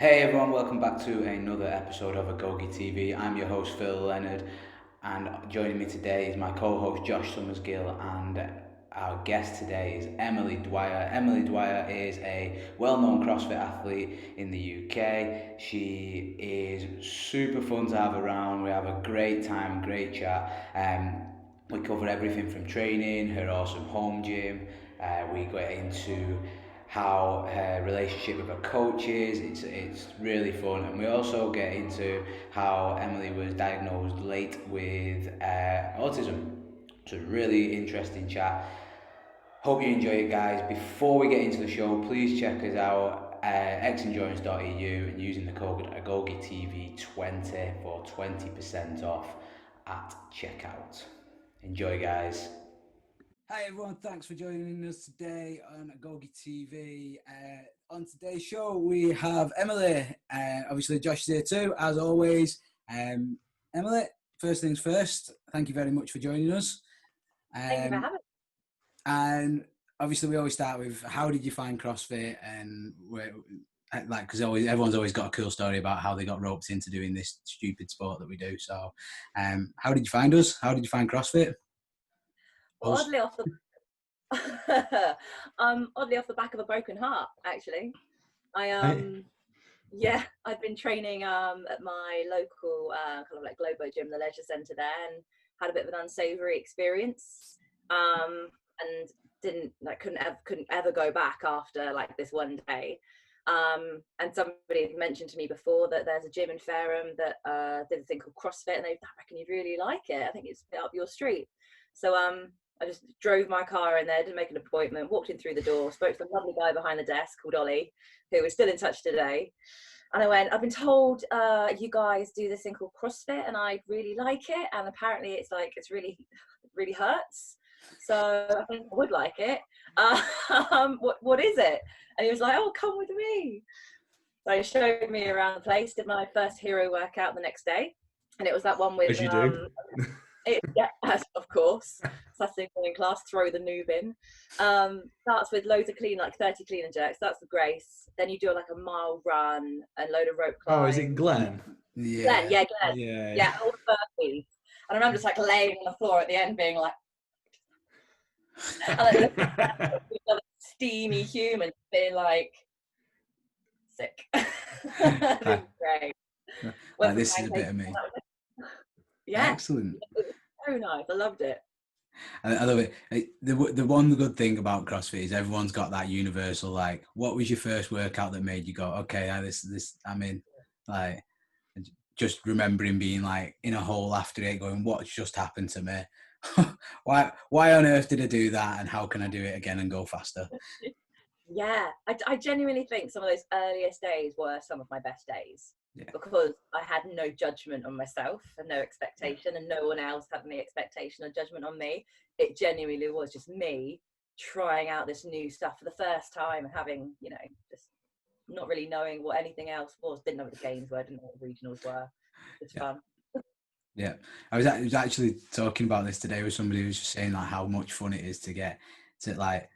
Hey everyone, welcome back to another episode of AgogeTV. I'm your host Phil Leonard, and joining me today is my co-host Josh Summersgill, and our guest today is Emelye Dwyer. Emelye Dwyer is a well-known CrossFit athlete in the UK. She is super fun to have around. We have a great time, great chat. We cover everything from training, her awesome home gym. We get into how her relationship with her coach is. It's really fun, and we also get into how Emelye was diagnosed late with autism. So really interesting chat. Hope you enjoy it, guys. Before we get into the show, please check us out xendurance.eu and using the code AgogeTV20 for 20% off at checkout. Enjoy, guys. Hi everyone, thanks for joining us today on Agoge TV. On today's show we have Emelye. Obviously Josh is here too, as always. Emelye, first things first, thank you very much for joining us. Thank you for having me. And obviously we always start with, how did you find CrossFit? And because everyone's always got a cool story about how they got roped into doing this stupid sport that we do. So how did you find us? How did you find CrossFit? Well, oddly off the oddly off the back of a broken heart, actually. I'd been training at my local kind of like Globo gym, the leisure centre there, and had a bit of an unsavoury experience. And couldn't ever go back after like this one day. And somebody had mentioned to me before that there's a gym in Fareham that did a thing called CrossFit, and I reckon you'd really like it. I think it's a bit up your street. So I just drove my car in there, didn't make an appointment, walked in through the door, spoke to a lovely guy behind the desk called Ollie, who was still in touch today. And I went, I've been told you guys do this thing called CrossFit and I really like it. And apparently it's really, really hurts. So I think I would like it. What is it? And he was like, oh, come with me. So he showed me around the place, did my first hero workout the next day. And it was that one with, As you do. of course. Saturday morning class, throw the noob in. Starts with loads of clean, like 30 clean and jerks. That's the grace. Then you do like a mile run and load of rope climb. Oh, is it Glenn? Yeah. Glenn. Yeah, all the burpees. And I remember just like laying on the floor at the end being like, and like steamy human being like sick. Great. This is a bit of me. Yeah. Excellent. It was so nice. I loved it. I love it. The one good thing about CrossFit is everyone's got that universal, like, what was your first workout that made you go, okay, this I'm in? Like, just remembering being like in a hole after it, going, what's just happened to me? why on earth did I do that, and how can I do it again and go faster? Yeah, I genuinely think some of those earliest days were some of my best days. Yeah. Because I had no judgment on myself and no expectation, and no one else had any expectation or judgment on me. It genuinely was just me trying out this new stuff for the first time and having, just not really knowing what anything else was. Didn't know what the games were, didn't know what the regionals were. It's fun. Yeah, I was actually talking about this today with somebody who was just saying like how much fun it is to get to, like,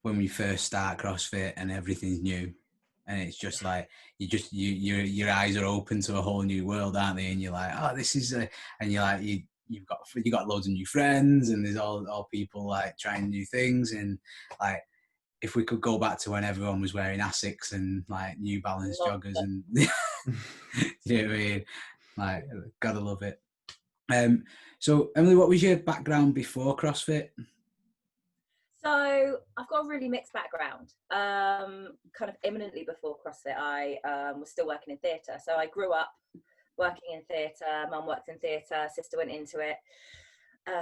when we first start CrossFit and everything's new, and it's just like your eyes are open to a whole new world, aren't they? And you're like, oh, this is and you're like, you've got loads of new friends, and there's all people like trying new things, and like, if we could go back to when everyone was wearing Asics and like New Balance joggers, and you know what I mean? Like, gotta love it. So Emelye, what was your background before CrossFit? So I've got a really mixed background. Kind of imminently before CrossFit, I was still working in theatre. So I grew up working in theatre. Mum worked in theatre. Sister went into it.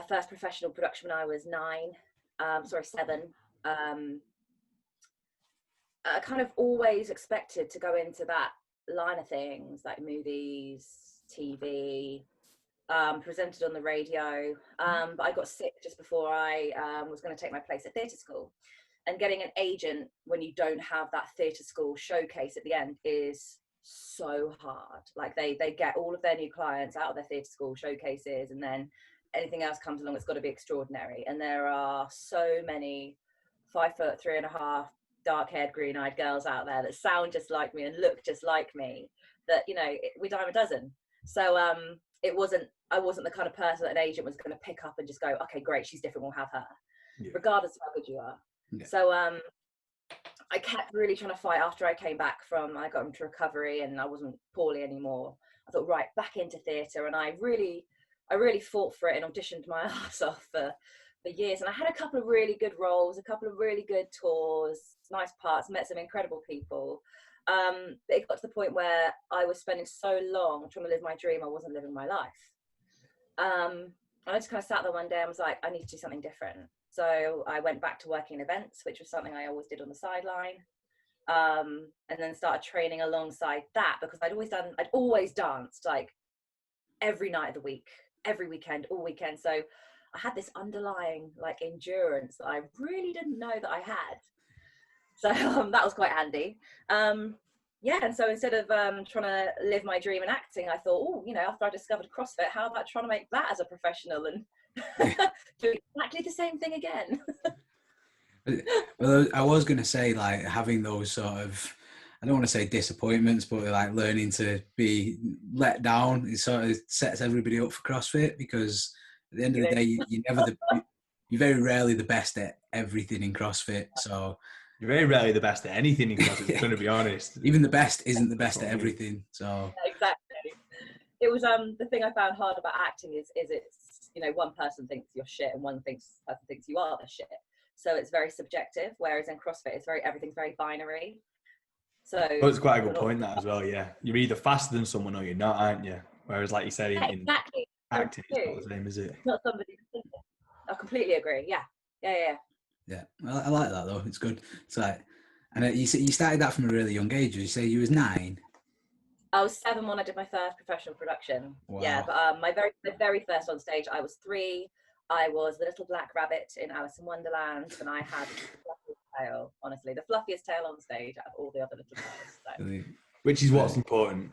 First professional production when I was 7. I kind of always expected to go into that line of things, like movies, TV, presented on the radio, but I got sick just before I was going to take my place at theatre school. And getting an agent when you don't have that theatre school showcase at the end is so hard. Like they get all of their new clients out of their theatre school showcases, and then anything else comes along, it's got to be extraordinary. And there are so many 5'3.5" dark-haired, green-eyed girls out there that sound just like me and look just like me, that, you know, we dime a dozen. So I wasn't the kind of person that an agent was going to pick up and just go, okay, great, she's different, we'll have her, regardless of how good you are. So I kept really trying to fight. After I came back I got into recovery and I wasn't poorly anymore, I thought, right, back into theatre. And I really fought for it and auditioned my ass off for years. And I had a couple of really good roles, a couple of really good tours, nice parts, met some incredible people. But it got to the point where I was spending so long trying to live my dream, I wasn't living my life. And I just kind of sat there one day and was like, I need to do something different. So I went back to working in events, which was something I always did on the sideline. And then started training alongside that, because I'd always danced like every night of the week, every weekend, all weekend. So I had this underlying like endurance that I really didn't know that I had. So that was quite handy. And so instead of trying to live my dream in acting, I thought, oh, you know, after I discovered CrossFit, how about trying to make that as a professional and do exactly the same thing again? Well, I was going to say, like, having those sort of, I don't want to say disappointments, but like learning to be let down, it sort of sets everybody up for CrossFit, because at the end of the day, you're very rarely the best at everything in CrossFit. So you're very rarely the best at anything in CrossFit, going to be honest. Even the best isn't the best at everything. So exactly. It was the thing I found hard about acting is it's, you know, one person thinks you're shit and one person thinks you are the shit. So it's very subjective, whereas in CrossFit everything's very binary. So it's quite a good point, that as well. Yeah, you're either faster than someone or you're not, aren't you? Whereas, like you said, in acting, it's not the same, is it? It's not somebody. I completely agree. Yeah. Well, I like that though. It's good. It's like, and you started that from a really young age. Did you say you was 9? I was 7 when I did my first professional production. Wow. Yeah, but my very first on stage, I was 3. I was the little black rabbit in Alice in Wonderland, and I had the fluffiest tail. Honestly, the fluffiest tail on stage out of all the other little tails. So. Which is what's important.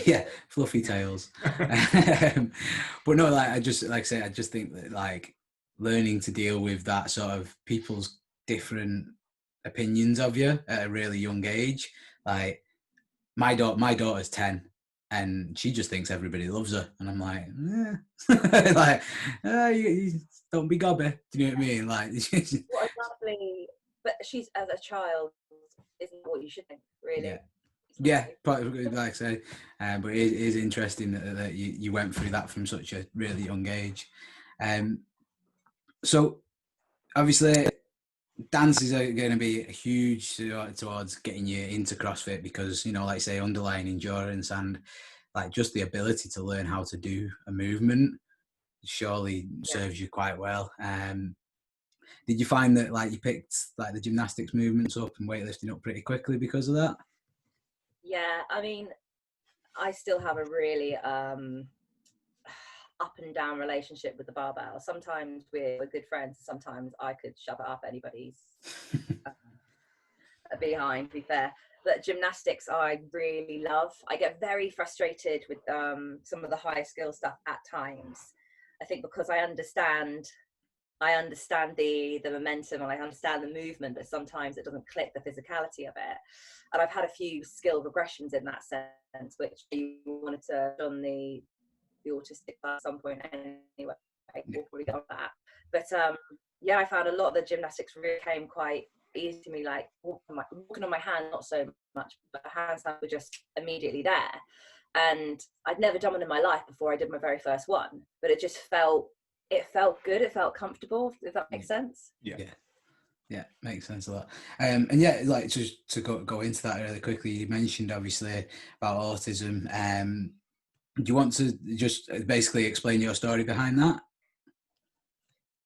Yeah, fluffy tails. But no, like I just think that like learning to deal with that sort of people's different opinions of you at a really young age. Like my daughter's 10. And she just thinks everybody loves her, and I'm like, like, you don't be gobby. Do you know what I mean? Like, what exactly? But she's, as a child, isn't what you should think, really. Yeah, like I say, but it is interesting that you went through that from such a really young age. So obviously, dance is going to be huge towards getting you into CrossFit, because, you know, like I say, underlying endurance and like just the ability to learn how to do a movement surely serves you quite well. Did you find that like you picked like the gymnastics movements up and weightlifting up pretty quickly because of that? Yeah, I mean, I still have a really up and down relationship with the barbell. Sometimes we're good friends. Sometimes I could shove it up anybody's behind, to be fair. But gymnastics I really love. I get very frustrated with some of the high skill stuff at times. I think because I understand the momentum and I understand the movement, but sometimes it doesn't click the physicality of it. And I've had a few skill regressions in that sense, which you wanted to on the autistic at some point anyway. We'll probably get on that. But yeah, I found a lot of the gymnastics really came quite easy to me, like walking on my hand, not so much, but the handstands were just immediately there. And I'd never done one in my life before I did my very first one, but it felt good, it felt comfortable, if that makes sense. Yeah, makes sense a lot. And yeah, like just to go into that really quickly, you mentioned obviously about autism. Do you want to just basically explain your story behind that?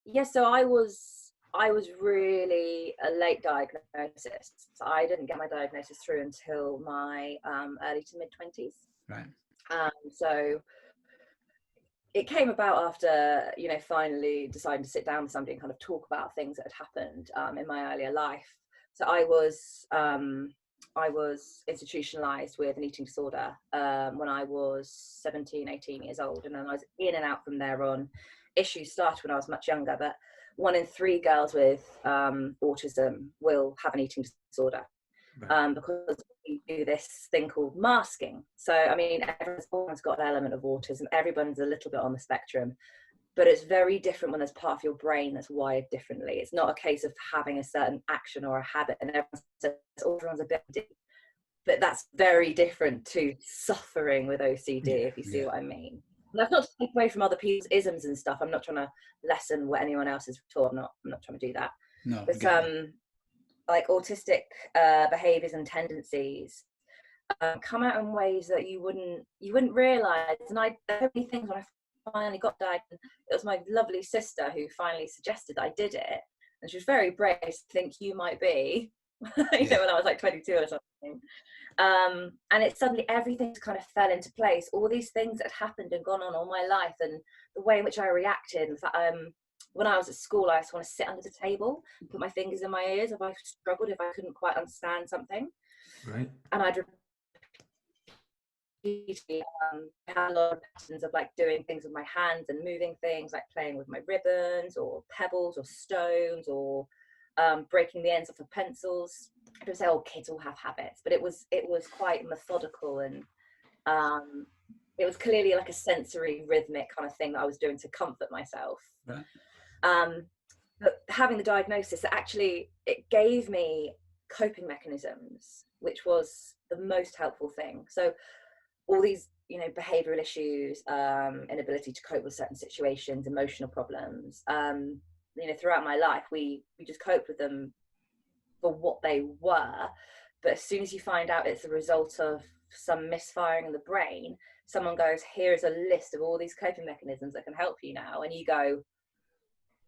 Yeah, so I was really a late diagnosis. So I didn't get my diagnosis through until my early to mid 20s. Right. So it came about after, you know, finally deciding to sit down with somebody and kind of talk about things that had happened in my earlier life. So I was institutionalized with an eating disorder when I was 17, 18 years old. And then I was in and out from there on. Issues started when I was much younger. But 1 in 3 girls with autism will have an eating disorder, because we do this thing called masking. So, I mean, everyone's got an element of autism. Everyone's a little bit on the spectrum, but it's very different when there's part of your brain that's wired differently. It's not a case of having a certain action or a habit, and everyone says everyone's a bit deep. But that's very different to suffering with OCD, if you see what I mean. And that's not to take away from other people's isms and stuff. I'm not trying to lessen what anyone else is taught. I'm not trying to do that. No, but like autistic behaviors and tendencies come out in ways that you wouldn't realize. And there were many things when I finally got diagnosed. It was my lovely sister who finally suggested I did it, and she was very brave to think you might be. You know, when I was like 22 or something. And it suddenly everything kind of fell into place. All these things that had happened and gone on all my life, and the way in which I reacted. In fact, when I was at school, I used to want to sit under the table and put my fingers in my ears if I struggled, if I couldn't quite understand something. Right. And I'd had a lot of patterns of like doing things with my hands and moving things, like playing with my ribbons or pebbles or stones or breaking the ends off of pencils. I don't say, oh, kids all have habits, but it was quite methodical, and it was clearly like a sensory rhythmic kind of thing that I was doing to comfort myself. Right. But having the diagnosis, actually it gave me coping mechanisms, which was the most helpful thing. So all these, you know, behavioral issues, inability to cope with certain situations, emotional problems, you know, throughout my life, we just coped with them for what they were. But as soon as you find out it's a result of some misfiring in the brain, someone goes, here's a list of all these coping mechanisms that can help you now, and you go,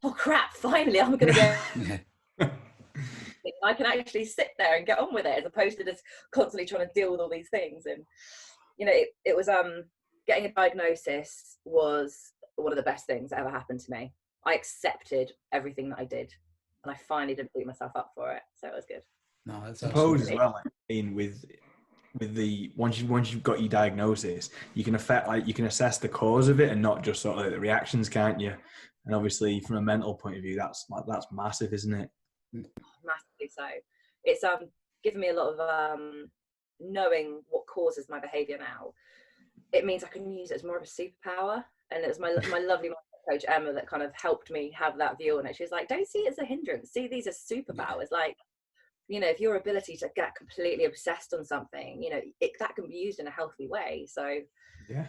oh crap, finally I'm going to get I can actually sit there and get on with it, as opposed to just constantly trying to deal with all these things. And you know, it was getting a diagnosis was one of the best things that ever happened to me. I accepted everything that I did, and I finally didn't beat myself up for it, so it was good. No, that's suppose as well, like, with the once you've got your diagnosis, you can assess the cause of it and not just sort of like the reactions, can't you? And obviously, from a mental point of view, that's massive, isn't it? Massively so. It's given me a lot of knowing what causes my behaviour now. It means I can use it as more of a superpower, and it was my lovely coach Emma that kind of helped me have that view on it. She's like, don't see it as a hindrance, see these as superpowers. Like, you know, if your ability to get completely obsessed on something, you know, that can be used in a healthy way. So yeah,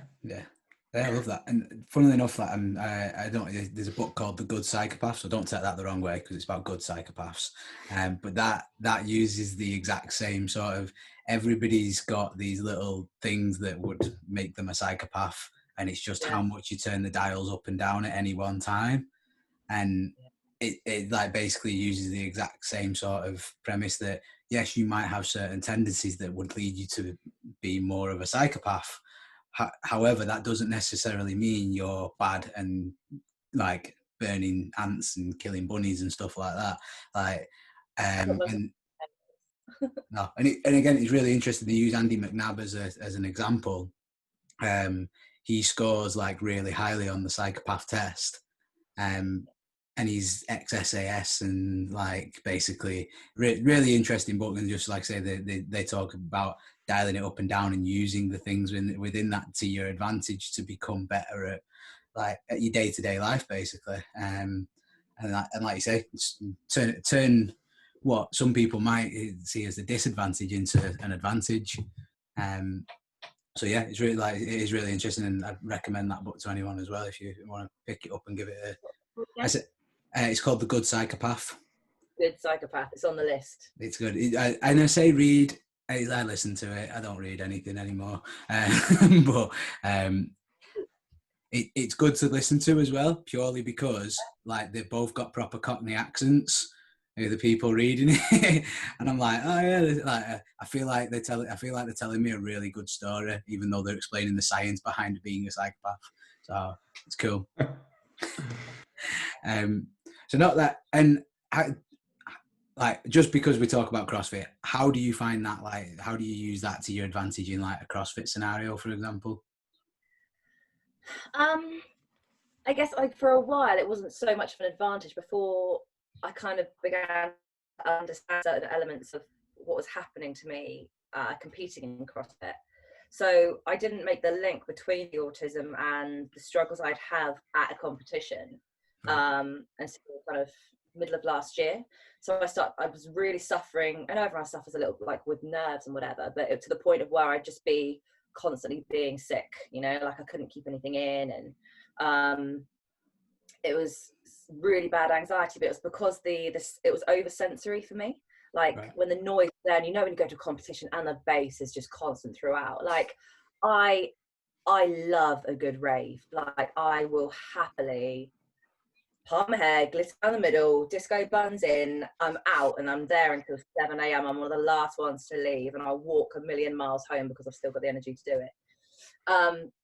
I love that. And funnily enough, that I don't. There's a book called The Good Psychopath, so don't take that the wrong way, because it's about good psychopaths. But that uses the exact same sort of. Everybody's got these little things that would make them a psychopath, and it's just how much you turn the dials up and down at any one time. And it like basically uses the exact same sort of premise that yes, you might have certain tendencies that would lead you to be more of a psychopath. However, that doesn't necessarily mean you're bad and like burning ants and killing bunnies and stuff like that. Like, and no, and again, it's really interesting to use Andy McNabb as an example. He scores like really highly on the psychopath test, and he's ex-SAS, and like basically really interesting book. And just like I say, they talk about dialing it up and down and using the things within that to your advantage to become better at your day-to-day life, basically. And like you say, turn what some people might see as a disadvantage into an advantage. So yeah, it is really interesting, and I'd recommend that book to anyone as well if you want to pick it up and give it a. It's called The Good Psychopath. Good Psychopath. It's on the list. It's good. I say read. I listen to it. I don't read anything anymore, but it's good to listen to as well, purely because like they've both got proper Cockney accents. The people reading it, and I'm like, oh yeah, like I feel like they're telling me a really good story, even though they're explaining the science behind being a psychopath. So it's cool. So not that, and like just because we talk about CrossFit, how do you find that? Like, how do you use that to your advantage in like a CrossFit scenario, for example? I guess like for a while it wasn't so much of an advantage before I kind of began to understand certain elements of what was happening to me competing in CrossFit. So I didn't make the link between the autism and the struggles I'd have at a competition until kind of middle of last year. So I was really suffering. I know everyone suffers a little like with nerves and whatever, but to the point of where I'd just be constantly being sick, you know, like I couldn't keep anything in, and it was really bad anxiety, but it was because it was over sensory for me. Like when the noise is there, and you know when you go to a competition and the bass is just constant throughout. Like I love a good rave. Like I will happily part my hair, glitter down the middle, disco buns in, I'm out and I'm there until 7 a.m. I'm one of the last ones to leave, and I'll walk a million miles home because I've still got the energy to do it.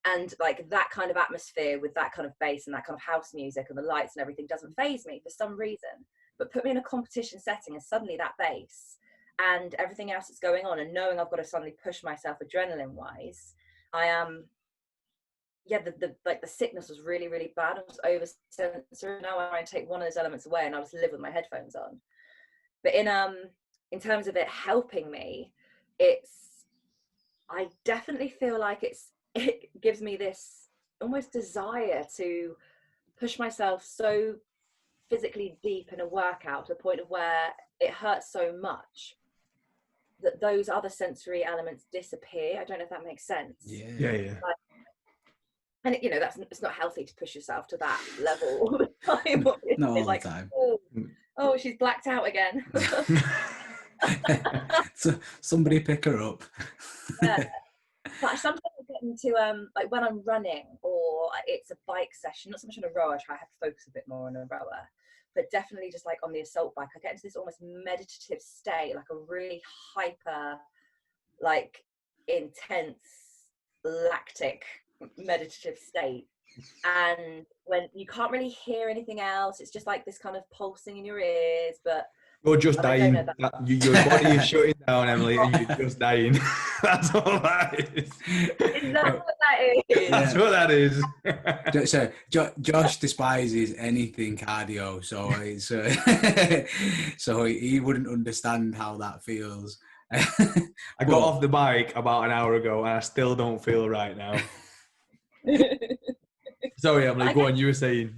And like that kind of atmosphere with that kind of bass and that kind of house music and the lights and everything doesn't faze me for some reason. But put me in a competition setting and suddenly that bass and everything else that's going on, and knowing I've got to suddenly push myself adrenaline wise, I am the sickness was really, really bad. I was over sensory. Now I try and take one of those elements away and I just live with my headphones on. But in terms of it helping me, I definitely feel like it gives me this almost desire to push myself so physically deep in a workout to the point of where it hurts so much that those other sensory elements disappear. I don't know if that makes sense. Yeah. And you know, it's not healthy to push yourself to that level all the time. Not all like, the time. Oh, she's blacked out again. So somebody pick her up. Yeah. But sometimes I get into like when I'm running or it's a bike session, not so much on a rower. I have to focus a bit more on a rower, but definitely just like on the assault bike, I get into this almost meditative state, like a really hyper, like intense, lactic meditative state. And when you can't really hear anything else, it's just like this kind of pulsing in your ears, but you're just dying. Your body is shutting down, Emily, and you're just dying. That's all that is. Is that what that is? That's what that is. So Josh despises anything cardio, so so he wouldn't understand how that feels. I got off the bike about an hour ago, and I still don't feel right now. Sorry, Emily. Go on. You were saying.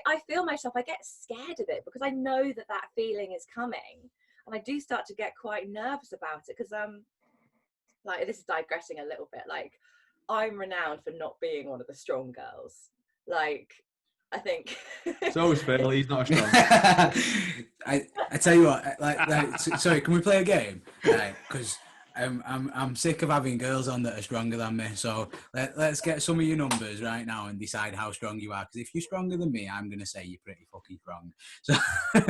I feel myself, I get scared of it because I know that feeling is coming, and I do start to get quite nervous about it because like this is digressing a little bit. Like I'm renowned for not being one of the strong girls. Like I think. So is Phil. He's not a strong. I tell you what. Like sorry, can we play a game? Because. I'm sick of having girls on that are stronger than me. So let's get some of your numbers right now and decide how strong you are. Because if you're stronger than me, I'm gonna say you're pretty fucking strong.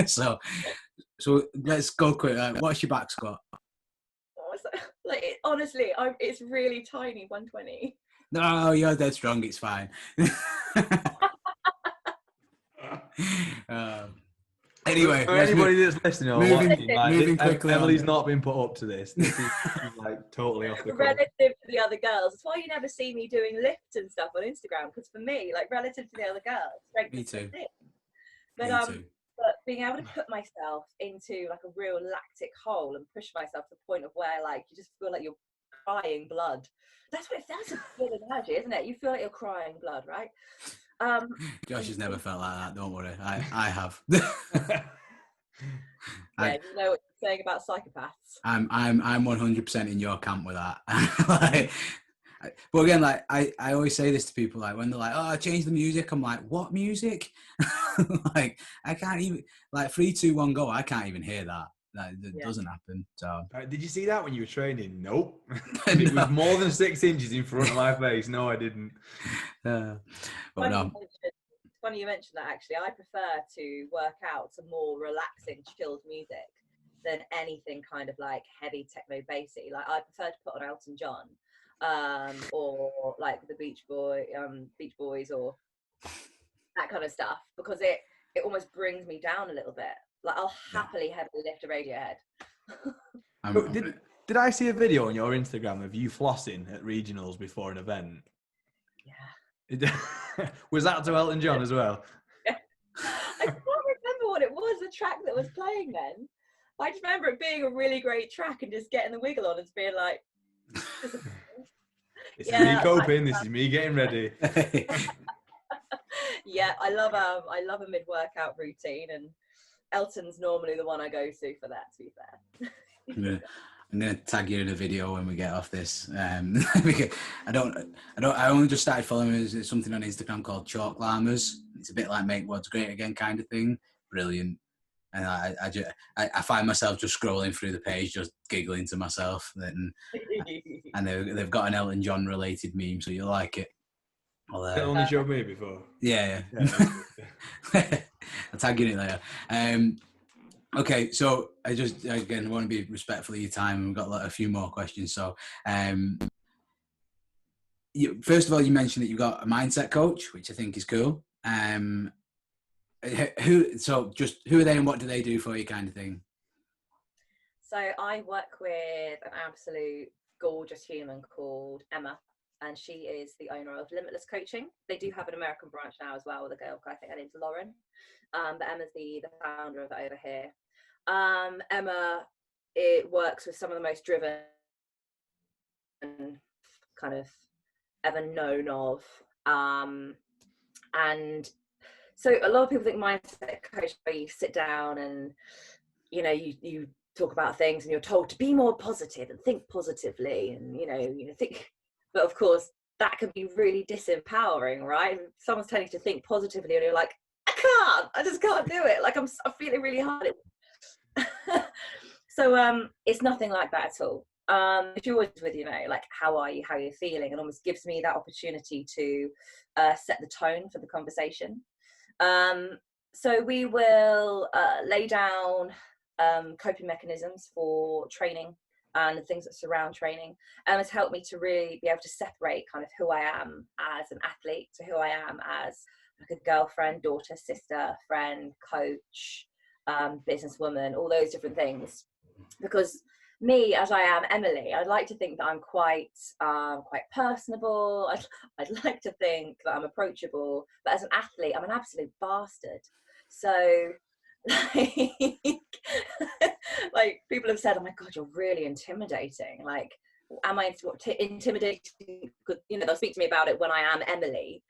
So let's go quick. What's your back squat? Honestly, it's really tiny, 120. No, you're dead strong. It's fine. Anyway, for anybody that's listening or watching, moving quickly. Emily's not been put up to this. This is like totally off the cuff. Relative to the other girls, that's why you never see me doing lifts and stuff on Instagram. Because for me, like relative to the other girls, strength me too. But me too. But being able to put myself into like a real lactic hole and push myself to the point of where like you just feel like you're crying blood. That's a good analogy, isn't it? You feel like you're crying blood, right? Josh has never felt like that. Don't worry, I have. Yeah, you know what you're saying about psychopaths. I'm 100% in your camp with that. But again, like I always say this to people, like when they're like, "Oh, I changed the music," I'm like, "What music?" Like I can't even 3, 2, 1, go. I can't even hear that. That doesn't happen. So did you see that when you were training? Nope. It was more than 6 inches in front of my face. No, I didn't. It's funny you mentioned that. Actually, I prefer to work out to more relaxing, chilled music than anything kind of like heavy techno bassy. Like I prefer to put on Elton John, or like the Beach Boys, or that kind of stuff, because it almost brings me down a little bit. Like I'll happily heavily lift a Radiohead. Did I see a video on your Instagram of you flossing at regionals before an event? Yeah. Was that to Elton John as well? I can't remember what it was, the track that was playing then. I just remember it being a really great track and just getting the wiggle on and being like, this is me coping, this is me getting ready. Yeah, I love a mid-workout routine, and Elton's normally the one I go to for that, to be fair. I'm gonna tag you in a video when we get off this. I only just started following something on Instagram called Chalk Llamas. It's a bit like Make Words Great Again kind of thing. Brilliant. And I find myself just scrolling through the page, just giggling to myself. And they've got an Elton John related meme, so you'll like it. It only showed me before. Yeah. I'll tag you in it later. Okay, so I just, again, want to be respectful of your time. We've got a few more questions. So, first of all, you mentioned that you've got a mindset coach, which I think is cool. Who are they and what do they do for you, kind of thing? So I work with an absolute gorgeous human called Emma, and she is the owner of Limitless Coaching. They do have an American branch now as well with a girl, I think her name's Lauren. But Emma's the founder of it over here. Emma, it works with some of the most driven kind of ever known of. And so a lot of people think mindset coach where you sit down and, you know, you talk about things and you're told to be more positive and think positively and, you know, think, but of course that can be really disempowering, right? If someone's telling you to think positively and you're like, I just can't do it. Like I'm feeling really hard. So it's nothing like that at all. If you're always with, you know, like how are you, how you're feeling, it almost gives me that opportunity to set the tone for the conversation. So we will lay down coping mechanisms for training and the things that surround training. It's helped me to really be able to separate kind of who I am as an athlete to who I am as like a girlfriend, daughter, sister, friend, coach, businesswoman, all those different things. Because me, as I am Emily, I'd like to think that I'm quite personable. I'd like to think that I'm approachable, but as an athlete, I'm an absolute bastard. So like people have said, oh my God, you're really intimidating. Like, am I intimidating? You know, they'll speak to me about it when I am Emily.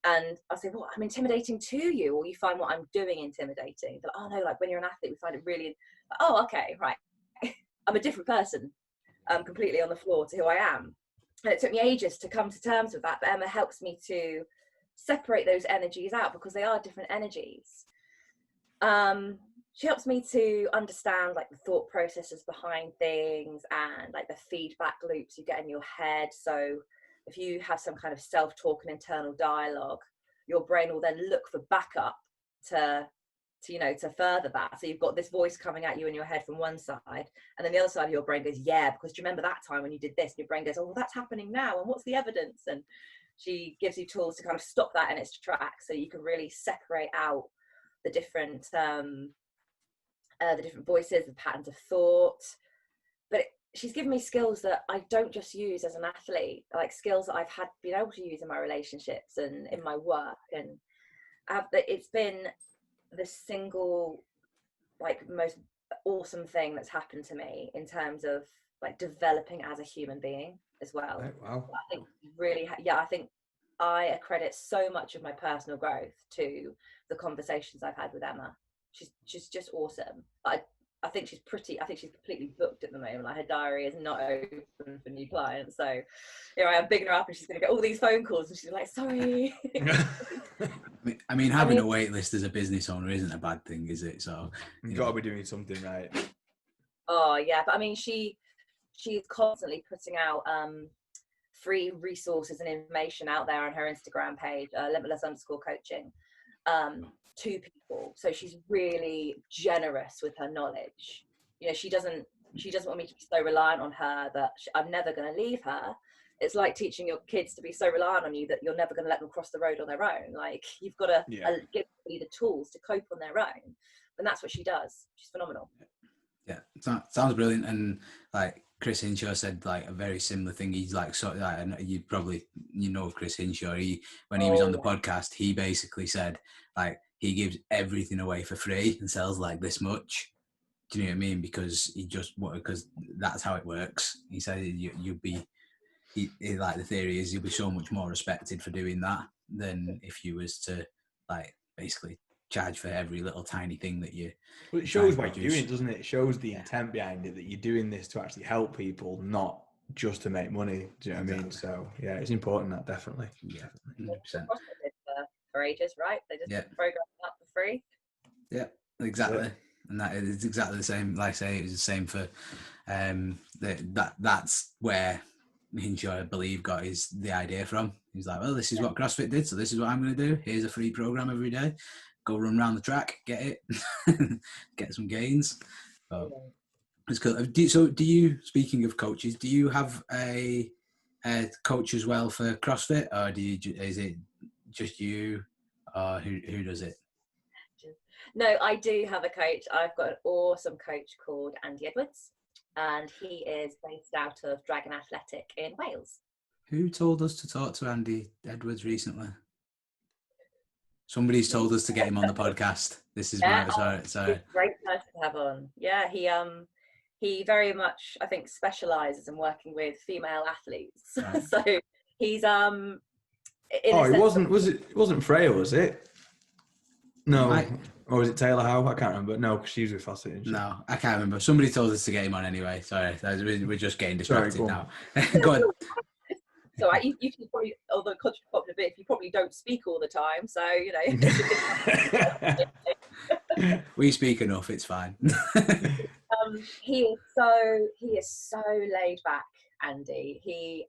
And I'll say, well, I'm intimidating to you, or you find what I'm doing intimidating. But oh no, like when you're an athlete, we find it really, oh, okay, right. I'm a different person, completely on the floor to who I am. And it took me ages to come to terms with that. But Emma helps me to separate those energies out because they are different energies. She helps me to understand like the thought processes behind things and like the feedback loops you get in your head. So if you have some kind of self-talk and internal dialogue, your brain will then look for backup to you know, to further that. So you've got this voice coming at you in your head from one side, and then the other side of your brain goes, yeah, because do you remember that time when you did this? And your brain goes, oh, well, that's happening now, and what's the evidence? And she gives you tools to kind of stop that in its tracks, so you can really separate out the different voices, the patterns of thought. But she's given me skills that I don't just use as an athlete, like skills that I've been able to use in my relationships and in my work. And it's been the single like most awesome thing that's happened to me in terms of like developing as a human being as well. Oh, wow. I think really I think I accredit so much of my personal growth to the conversations I've had with Emma. She's just awesome. I think she's completely booked at the moment. Like her diary is not open for new clients. So here I am bigging her up and she's going to get all these phone calls and she's like, sorry. I mean, having a wait list as a business owner isn't a bad thing, is it? So you've got to be doing something right. Oh yeah, but I mean, she's constantly putting out free resources and information out there on her Instagram page, limitless_coaching, to people. So she's really generous with her knowledge. You know, she doesn't want me to be so reliant on her that I'm never going to leave her. It's like teaching your kids to be so reliant on you that you're never going to let them cross the road on their own. Like you've got to give them the tools to cope on their own. And that's what she does. She's phenomenal. Yeah, sounds brilliant. And like Chris Hinshaw said like a very similar thing. He's like sort of like, and you know of Chris Hinshaw. When he was on the podcast, he basically said like he gives everything away for free and sells like this much. Do you know what I mean? Because because that's how it works. He said you'll be like the theory is you'll be so much more respected for doing that than if you was to like basically charge for every little tiny thing that you. Well, it shows why you're doing it, doesn't it? It shows the intent behind it, that you're doing this to actually help people, not just to make money. Do you know what I mean? So yeah, it's important, that definitely. Yeah, 100%. For ages, right? They just program up for free. Yeah, exactly. And that is exactly the same. Like I say, it was the same for that's where Hinshaw, I believe, got the idea from. He's like, well, this is what CrossFit did, so this is what I'm going to do. Here's a free program every day. Go run around the track, get it, get some gains. So it's cool. So do you, speaking of coaches, do you have a coach as well for CrossFit, or is it just you, or who does it? No, I do have a coach. I've got an awesome coach called Andy Edwards, and he is based out of Dragon Athletic in Wales. Who told us to talk to Andy Edwards recently? Somebody's told us to get him on the podcast. This is sorry. He's a great person to have on. Yeah, he very much, I think, specialises in working with female athletes. Right. So he's it wasn't Freya, was it? No. Or was it Taylor Howe? I can't remember. No, because she was with CrossFit. No, I can't remember. Somebody told us to get him on anyway. Sorry, we're just getting distracted now. Go on. So you should probably, although contribute a bit, you probably don't speak all the time. So we speak enough. It's fine. He is so laid back, Andy. He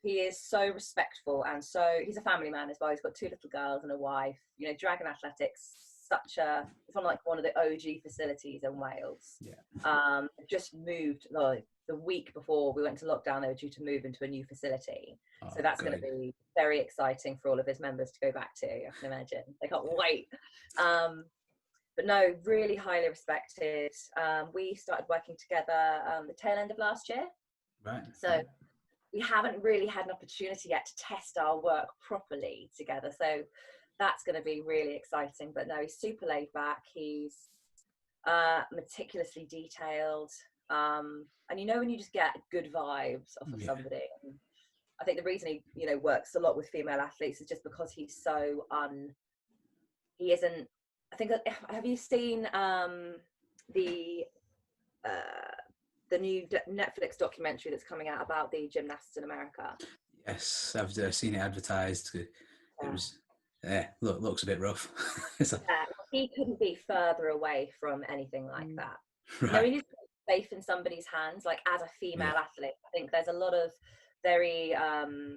is so respectful, and so he's a family man as well. He's got 2 little girls and a wife. Dragon Athletics, it's one of the OG facilities in Wales. Yeah. Just moved the week before we went to lockdown. They were due to move into a new facility, so that's going to be very exciting for all of his members to go back to. I can imagine they can't wait. But no, really highly respected. We started working together the tail end of last year. Right. So we haven't really had an opportunity yet to test our work properly together. So that's going to be really exciting. But no, he's super laid back. He's meticulously detailed. And when you just get good vibes off of somebody. And I think the reason he works a lot with female athletes is just because he's so he isn't. I think, have you seen the new Netflix documentary that's coming out about the gymnasts in America? Yes, I've seen it advertised. It was looks a bit rough. He couldn't be further away from anything like that. Right. He is safe in somebody's hands. Like, as a female athlete, I think there's a lot of very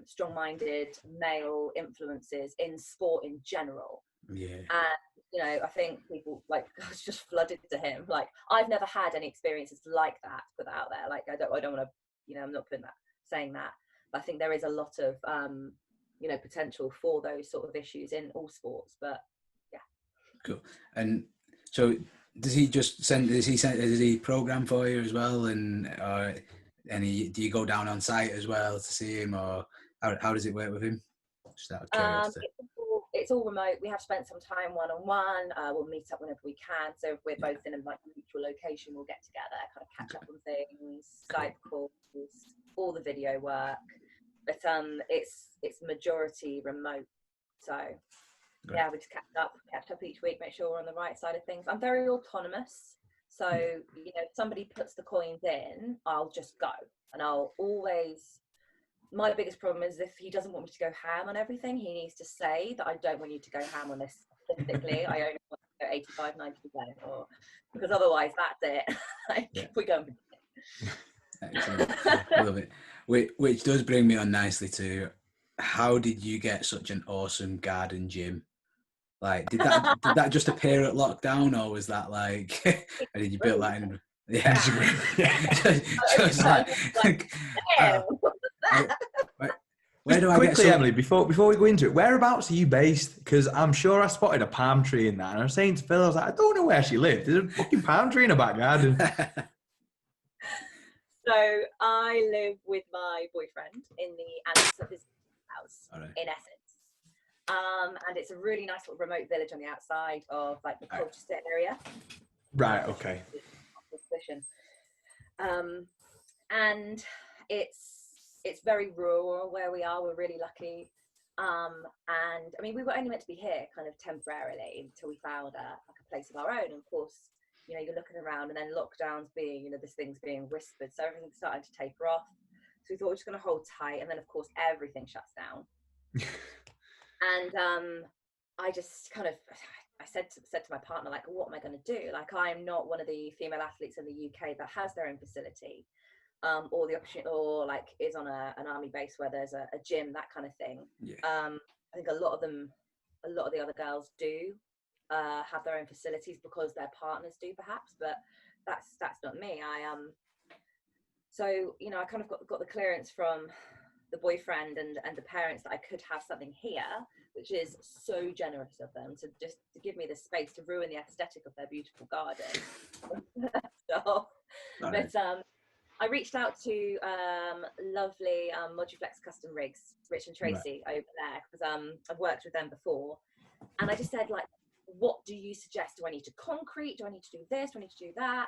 strong-minded male influences in sport in general. Yeah. And I think people it's just flooded to him. Like, I've never had any experiences like that put out there. Like, I don't want to, I'm not saying that, but I think there is a lot of potential for those sort of issues in all sports. But yeah. Cool. And so does he program for you as well, and do you go down on site as well to see him, or how does it work with him? Just out of curiosity. It's all remote. We have spent some time one-on-one. We'll meet up whenever we can. So if we're both in a mutual location, we'll get together, kind of catch up on things, Skype calls, all the video work. But it's majority remote. So yeah, we just catch up each week, make sure we're on the right side of things. I'm very autonomous. So if somebody puts the coins in, I'll just go, and I'll always. My biggest problem is if he doesn't want me to go ham on everything, he needs to say that I don't want you to go ham on this specifically. I only want to go 85, 90%, because otherwise that's it. We're going. Excellent. I love it. Which does bring me on nicely to, how did you get such an awesome garden gym? Like, did that just appear at lockdown, or was that or did you build that in? Yeah. Just where do I quickly, Emily, before we go into it, whereabouts are you based? Because I'm sure I spotted a palm tree in that, and I was saying to Phil, I was like, I don't know where she lived. There's a fucking palm tree in her back garden. So I live with my boyfriend in the annex of his house in Essex. And it's a really nice little remote village on the outside of like the Colchester area. Right. Okay. And it's very rural where we are. We're really lucky. And I mean, we were only meant to be here kind of temporarily until we found a place of our own. And of course, you know, you're looking around, and then lockdowns being, you know, this thing's being whispered, so everything's starting to taper off. So we thought we're just going to hold tight, and then of course everything shuts down. And I just kind of, I said to my partner, like, what am I going to do? Like, I'm not one of the female athletes in the UK that has their own facility, or the opportunity, or like is on an army base where there's a gym, that kind of thing. I think a lot of the other girls do have their own facilities because their partners do, perhaps, but that's not me. So, you know, I kind of got the clearance from the boyfriend and the parents that I could have something here, which is so generous of them to give me the space to ruin the aesthetic of their beautiful garden. I reached out to lovely Moduflex Custom Rigs, Rich and Tracy over there, because I've worked with them before, and I just said, like, what do you suggest? Do I need to concrete? Do I need to do this? Do I need to do that?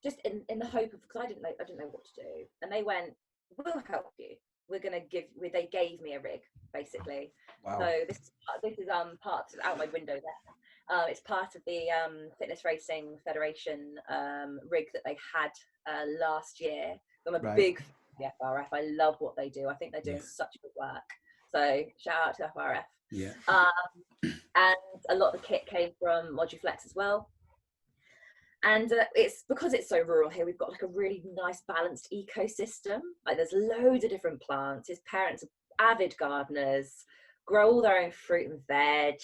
Just in the hope of, because I didn't know what to do. And they went, we'll help you. We're going to they gave me a rig, basically. Wow. So this is part out my window there. It's part of the Fitness Racing Federation rig that they had last year. I'm a big fan of the FRF. I love what they do. I think they're doing such good work. So shout out to FRF. Yeah. And a lot of the kit came from Moduflex as well. And it's because it's so rural here, we've got like a really nice balanced ecosystem. Like, there's loads of different plants. His parents are avid gardeners, grow all their own fruit and veg.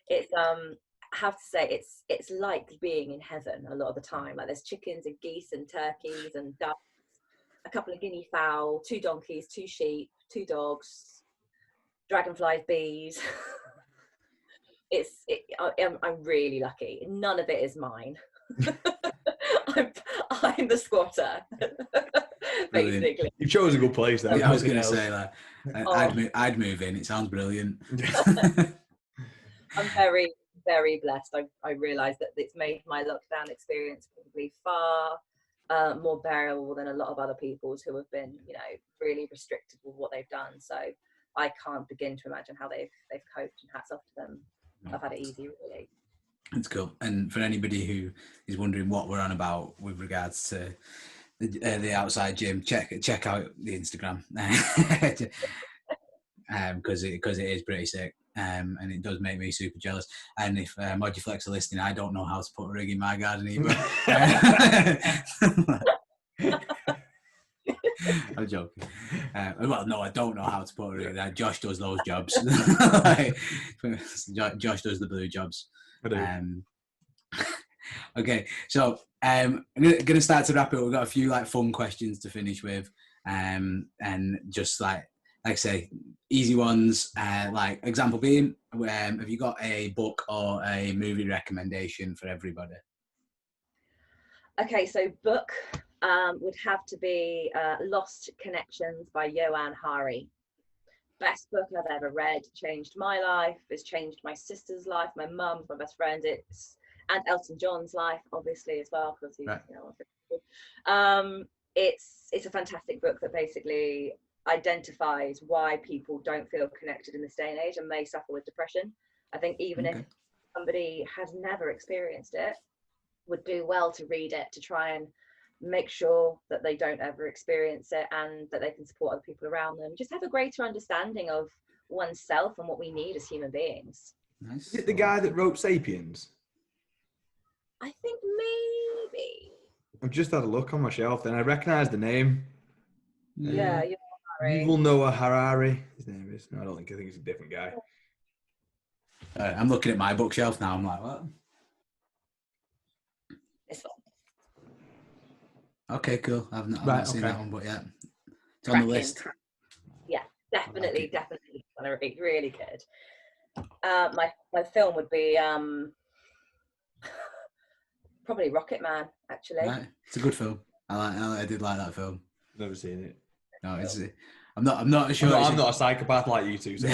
It's I have to say, it's like being in heaven a lot of the time. Like, there's chickens and geese and turkeys and ducks, a couple of guinea fowl, 2 donkeys, 2 sheep, 2 dogs, dragonflies, bees. I'm really lucky. None of it is mine. I'm the squatter. Basically, you chose a good place there. Yeah, I was going to say that. I'd move in. It sounds brilliant. I'm very, very blessed. I realised that it's made my lockdown experience probably far more bearable than a lot of other people's who have been, you know, really restricted with what they've done. So I can't begin to imagine how they've coped, and hats off to them. I've had it easy, really. That's cool. And for anybody who is wondering what we're on about with regards to the outside gym, check out the Instagram, because it is pretty sick, and it does make me super jealous. And if Moduflex are listening, I don't know how to put a rig in my garden either. I'm joking. Well, no, I don't know how to put a rig. Josh does those jobs. Josh does the blue jobs. Okay, so I'm gonna start to wrap it up. We've got a few like fun questions to finish with, and just like I say, easy ones. Like example being, have you got a book or a movie recommendation for everybody? Okay, so book would have to be Lost Connections by Joanne Hari. Best book I've ever read. Changed my life. It's changed my sister's life, my mum's, my best friend. And Elton John's life, obviously, as well, because he's, you know, it's a fantastic book that basically identifies why people don't feel connected in this day and age and may suffer with depression. I think even if somebody has never experienced it, would do well to read it, to try and make sure that they don't ever experience it, and that they can support other people around them. Just have a greater understanding of oneself and what we need as human beings. Nice. Is it the guy that wrote Sapiens? I think maybe. I've just had a look on my shelf and I recognise the name. Yeah, Yuval Noah Harari. His name is. No, I think it's a different guy. I'm looking at my bookshelf now. I'm like, what? It's fun. Okay, cool. I've not seen that one, but yeah, it's on the list. Yeah, definitely. Really good. My film would be probably Rocket Man, actually. Right. It's a good film. I did like that film. Never seen it. No, it's. I'm not sure. I'm not a psychopath like you two. So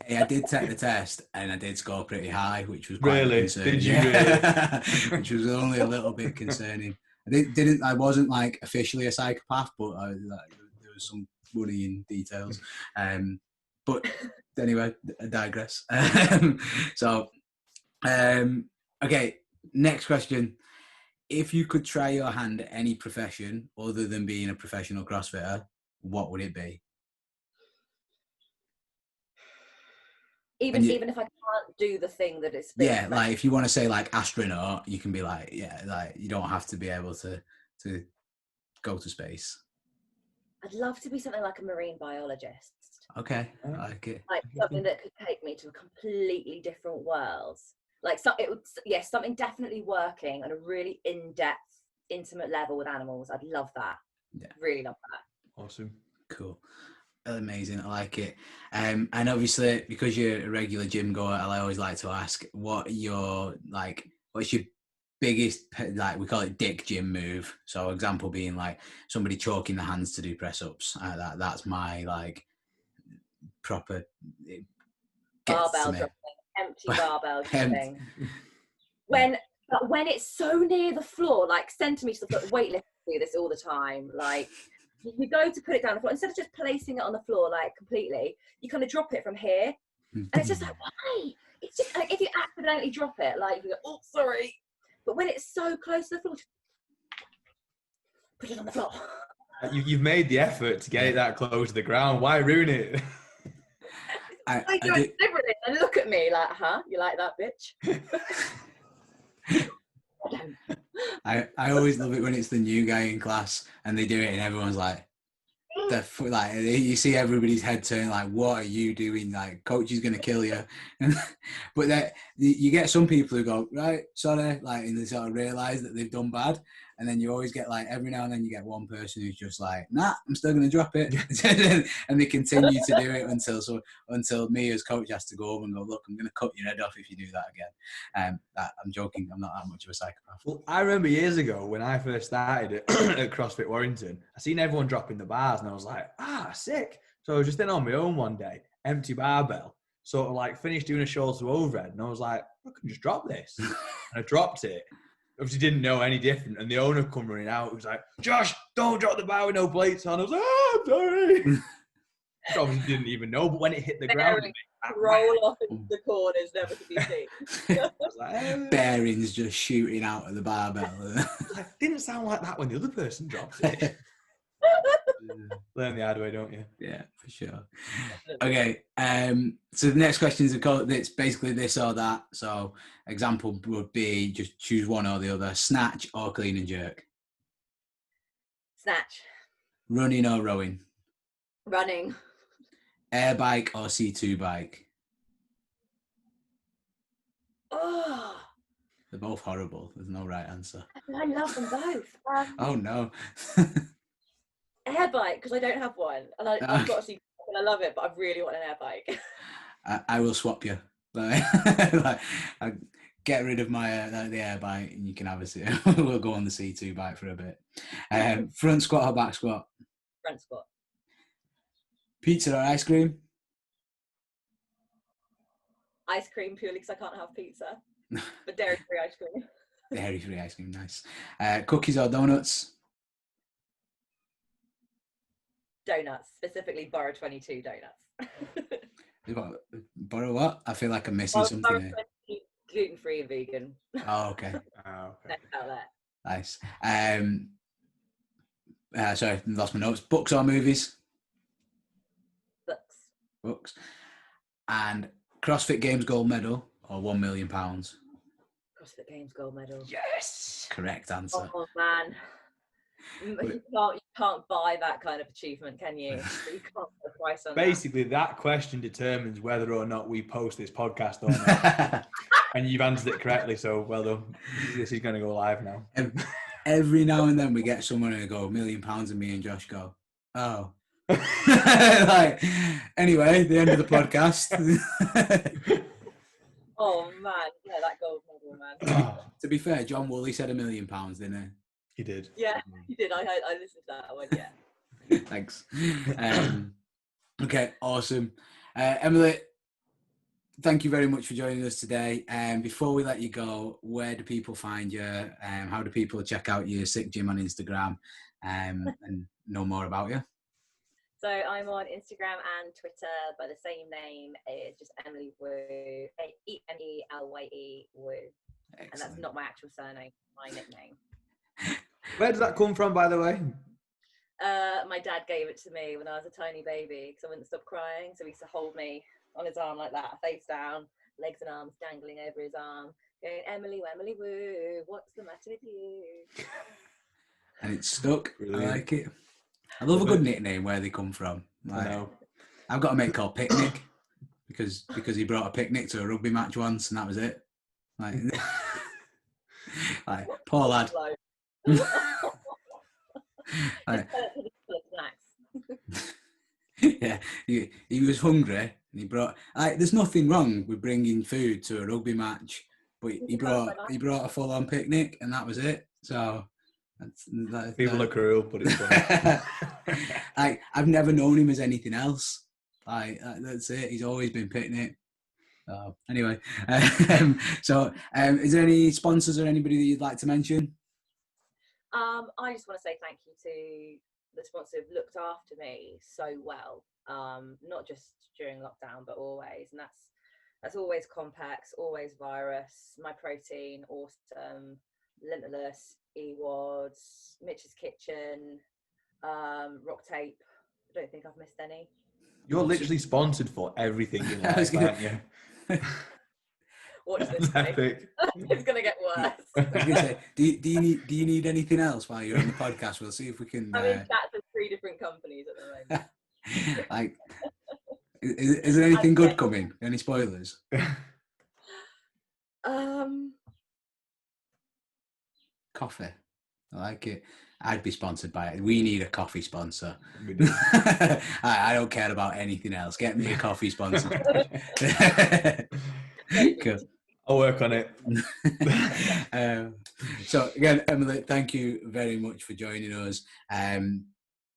Hey, I did take the test and I did score pretty high, which was quite really? concerning. Did you really? Which was only a little bit concerning. I wasn't like officially a psychopath, but there was some worrying details. But anyway, I digress. So, okay, next question. If you could try your hand at any profession other than being a professional CrossFitter, what would it be? Even if I can't do the thing that it's like if you want to say like astronaut, you can be like, yeah, like you don't have to be able to go to space. I'd love to be something like a marine biologist. Okay, I like it. Like something that could take me to a completely different world. Like something definitely working on a really in-depth, intimate level with animals. I'd love that. Yeah, really love that. Awesome, cool. Amazing, I like it. And obviously because you're a regular gym goer, I always like to ask what's your biggest, like we call it dick gym move. So example being like somebody chalking the hands to do press ups. That's my like proper barbell dropping, empty barbell dropping. When it's so near the floor, like centimeters of the floor, weightlifters do this all the time. Like you go to put it down on the floor, instead of just placing it on the floor like completely, you kind of drop it from here, and it's just like, why? It's just like if you accidentally drop it, like you go, oh sorry, but when it's so close to the floor, just put it on the floor. You've made the effort to get it that close to the ground. Why ruin it? I do it deliberately, and look at me like, huh? You like that, bitch? I always love it when it's the new guy in class and they do it and everyone's like you see everybody's head turn like, what are you doing? Like, coach is gonna kill you. But you get some people who go, right, sorry, like, and they sort of realise that they've done bad, and then you always get like every now and then you get one person who's just like, nah, I'm still gonna drop it. And they continue to do it until me as coach has to go over and go, look, I'm gonna cut your head off if you do that again. I'm joking, I'm not that much of a psychopath. Well, I remember years ago when I first started at CrossFit Warrington, I seen everyone dropping the bars and I was like, sick. So I was just in on my own one day, empty barbell, sort of like finished doing a shoulder to overhead, and I was like, I can just drop this. And I dropped it. Obviously didn't know any different, and the owner come running out. He was like, Josh, don't drop the bar with no plates on. I was like, I'm sorry. I obviously didn't even know, but when it hit the ground, roll off into the corners, never to be seen. I was like, bearings just shooting out of the barbell. Didn't sound like that when the other person dropped it. Learn the hard way, don't you? Yeah, for sure. Okay, so the next question is it's basically this or that. So example would be just choose one or the other: snatch or clean and jerk. Snatch. Running or rowing. Running. Air bike or C2 bike. Oh, they're both horrible. There's no right answer. I love them both. Oh no. Air bike, because I don't have one, and I've got a C2 and I love it, but I really want an air bike. I will swap you. Like, I get rid of my the air bike, and you can have a C. We'll go on the C2 bike for a bit. Front squat or back squat? Front squat. Pizza or ice cream? Ice cream, purely because I can't have pizza. But dairy-free ice cream. Dairy-free ice cream, nice. Cookies or donuts? Donuts, specifically Borough 22 donuts. Borough what? I feel like I'm missing something Borough here. 22, gluten-free and vegan. Oh, okay. Check out there. Nice. Sorry, lost my notes. Books or movies? Books. And CrossFit Games gold medal or £1 million? CrossFit Games gold medal. Yes. Correct answer. Oh man. You can't buy that kind of achievement, can you? You can't put a price on Basically, that question determines whether or not we post this podcast or not. And you've answered it correctly, so well done. This is going to go live now. Every now and then we get someone who go £1 million and me and Josh go, oh. Like, anyway, the end of the podcast. Oh man, yeah, that gold medal, man. To be fair, John Woolley said £1 million, didn't he? You did. Yeah, you did. I listened to that one. Yeah. Thanks. Okay, awesome. Emily, thank you very much for joining us today. Before we let you go, where do people find you? How do people check out your sick gym on Instagram and know more about you? So I'm on Instagram and Twitter by the same name. It's just Emelye Woo, Emelye Woo. Excellent. And that's not my actual surname, my nickname. Where does that come from, by the way? My dad gave it to me when I was a tiny baby because I wouldn't stop crying. So he used to hold me on his arm like that, face down, legs and arms dangling over his arm, going, Emelye Woo, what's the matter with you? And it's stuck. Brilliant. I like it. I love a good nickname where they come from. Like, I know. I've got a mate called Picnic because he brought a picnic to a rugby match once and that was it. Like, like poor lad. Like, yeah, he was hungry and he brought. Like, there's nothing wrong with bringing food to a rugby match, but he brought a full-on picnic and that was it. So. People are cruel, but it's funny. I've never known him as anything else. That's it. He's always been Picnic. Anyway, so is there any sponsors or anybody that you'd like to mention? I just want to say thank you to the sponsor who've looked after me so well, not just during lockdown, but always. And that's always Complex, always Virus, My Protein, Awesome, Limitless, Ewards, Mitch's Kitchen, Rock Tape. I don't think I've missed any. You're literally sponsored for everything in life, aren't you? Watch this space. It's gonna get worse. I was gonna say, do you need anything else while you're on the podcast? We'll see if we can. I'm in chats with 3 different companies at the moment. Like, is there anything good coming? Any spoilers? Coffee. I like it. I'd be sponsored by it. We need a coffee sponsor. We do. I don't care about anything else. Get me a coffee sponsor. Cool. I'll work on it. So again, Emily, thank you very much for joining us.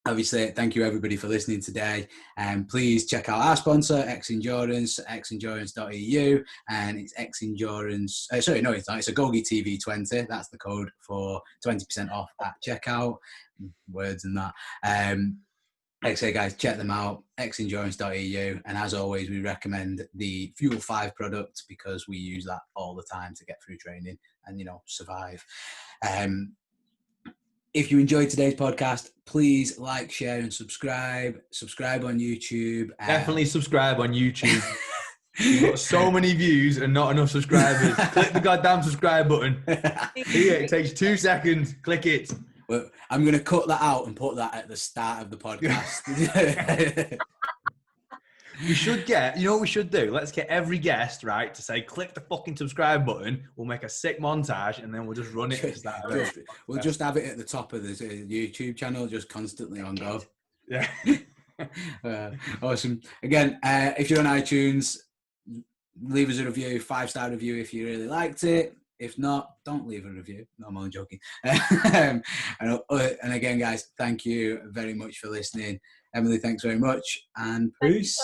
Obviously, thank you everybody for listening today. Please check out our sponsor, X Endurance, xendurance.eu, and it's X Endurance. Sorry, no, it's not. It's AgogeTV 20. That's the code for 20% off at checkout. Words and that. Like I say, guys, check them out, xendurance.eu. And as always, we recommend the Fuel 5 product because we use that all the time to get through training and, survive. If you enjoyed today's podcast, please like, share, and subscribe. Subscribe on YouTube. Definitely subscribe on YouTube. You've got so many views and not enough subscribers. Click the goddamn subscribe button. Here, it takes 2 seconds. Click it. Well, I'm going to cut that out and put that at the start of the podcast. We should get, you know what we should do? Let's get every guest, right, to say, click the fucking subscribe button. We'll make a sick montage and then we'll just run it. We'll just have it at the top of the YouTube channel, just constantly on go. Yeah. Awesome. Again, if you're on iTunes, leave us a review, 5-star review if you really liked it. If not, don't leave a review. No, I'm only joking. And again, guys, thank you very much for listening. Emily, thanks very much. And peace.